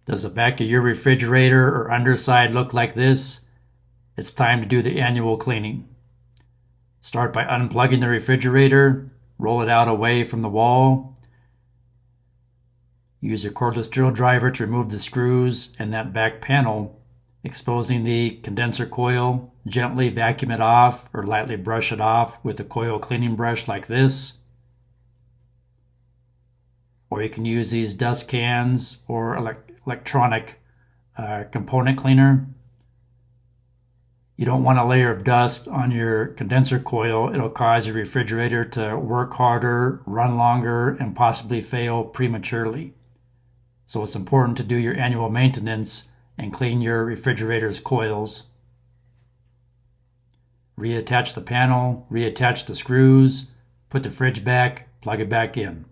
Does the back of your refrigerator or underside look like this? It's time to do the annual cleaning. Start by unplugging the refrigerator, roll it out away from the wall. Use your cordless drill driver to remove the screws and that back panel, exposing the condenser coil. Gently vacuum it off or lightly brush it off with a coil cleaning brush like this. Or you can use these dust cans or electronic component cleaner. You don't want a layer of dust on your condenser coil. It'll cause your refrigerator to work harder, run longer, and possibly fail prematurely. So it's important to do your annual maintenance and clean your refrigerator's coils. Reattach the panel, reattach the screws, put the fridge back, plug it back in.